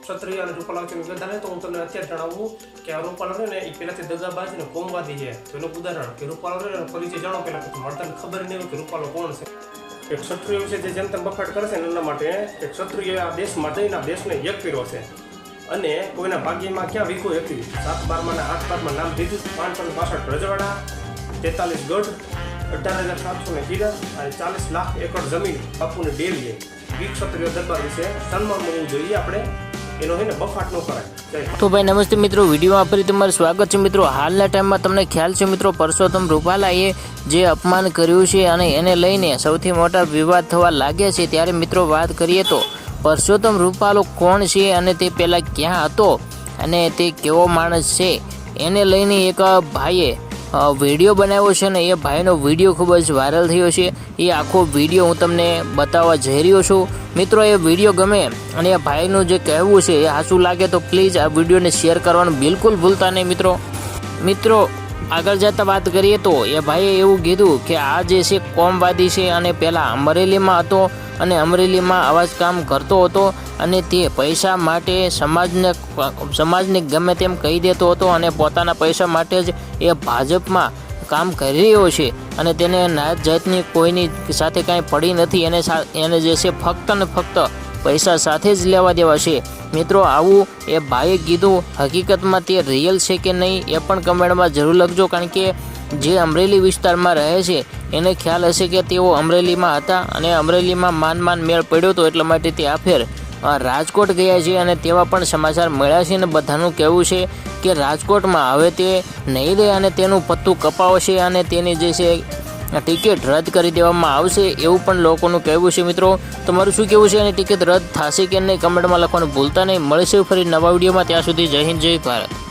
ક્ષત્રિય અને રૂપાલા વચ્ચેનો ગદ્દાર તો હું તમને અત્યારે જણાવું કે આ રૂપાલો છે ને એ પહેલાથી દગાબાજ ને કોમવાદી છે. તો એનું ઉદાહરણ કે રૂપાલો છે ને પરિચય જાણો પહેલા પછી મળતાને ખબર નહીં હોય કે રૂપાલો કોણ છે. કે ક્ષત્રિય વિશે જે જેમ તેમ બફાટ કરે છે ને એના માટે કે ક્ષત્રિય આ દેશમાં જઈને આ દેશને એક કર્યો છે અને કોઈના ભાગ્યમાં ક્યાં વીકો હતી. 7 બારમાના 8 બારમાં નામ દીધું. 562 રજવાડા, 43 ગઢ, 18,700 હીરા અને 40 લાખ એકર જમીન બાપુને ડેલીએ. ક્ષત્રિય દરબાર વિશે સન્માન મળવું જોઈએ. આપણે એનો છે ને બફાટ ન કરાય. તો ભાઈ નમસ્તે મિત્રો, વિડીયોમાં ફરી તમારું સ્વાગત છે. મિત્રો હાલના ટાઈમમાં તમને ખ્યાલ છે મિત્રો, પરસોત્તમ રૂપાલાએ જે અપમાન કર્યું છે અને એને લઈને સૌથી મોટા વિવાદ થવા લાગ્યા છે. ત્યારે મિત્રો વાત કરીએ તો પરસોત્તમ રૂપાલો કોણ છે અને તે પહેલાં ક્યાં હતો અને તે કેવો માણસ છે એને લઈને એક ભાઈએ વિડીયો બનાવ્યો છે ને એ ભાઈનો વિડીયો ખૂબ જ વાયરલ થયો છે. એ આખો વિડીયો હું તમને બતાવવા જઈ રહ્યો છું. મિત્રો એ વિડીયો ગમે અને એ ભાઈનું જે કહેવું છે એ સાચું લાગે તો પ્લીઝ આ વિડીયોને શેર કરવાનું બિલકુલ ભૂલતા નહીં. મિત્રો આગળ જતાં વાત કરીએ તો એ ભાઈએ એવું કીધું કે આ જે છે કોમવાદી છે અને પહેલાં અમરેલીમાં હતો અને અમરેલીમાં આવા જ કામ કરતો હતો અને તે પૈસા માટે સમાજને ગમે તેમ કહી દેતો હતો અને પોતાના પૈસા માટે જ એ ભાજપમાં કામ કરી રહ્યો છે અને તેને નાત જાતની કોઈની સાથે કાંઈ પડી નથી. એને જે છે ફક્ત ને ફક્ત પૈસા સાથે જ લેવા દેવા છે. મિત્રો આવું એ ભાઈએ કીધું. હકીકતમાં તે રિયલ છે કે નહીં એ પણ કમેન્ટમાં જરૂર લખજો, કારણ કે જે અમરેલી વિસ્તારમાં રહે છે એને ખ્યાલ હશે કે તેઓ અમરેલીમાં હતા અને અમરેલીમાં માન મેળ પડ્યો હતો, એટલા માટે તે આફેર રાજકોટ ગયા છે અને તેવા પણ સમાચાર મળ્યા છે. અને બધાનું કહેવું છે કે રાજકોટમાં હવે તે નહીં રહે અને તેનું પત્તું કપાવશે અને તેની જે છે ટિકિટ રદ કરી દેવામાં આવશે એવું પણ લોકોનું કહેવું છે. મિત્રો તમારું શું કહેવું છે અને ટિકિટ રદ થશે કે નહીં કમેન્ટમાં લખવાનું ભૂલતા નહીં. મળીશું ફરી નવા વિડીયોમાં. ત્યાં સુધી જય હિન્દ, જય ભારત.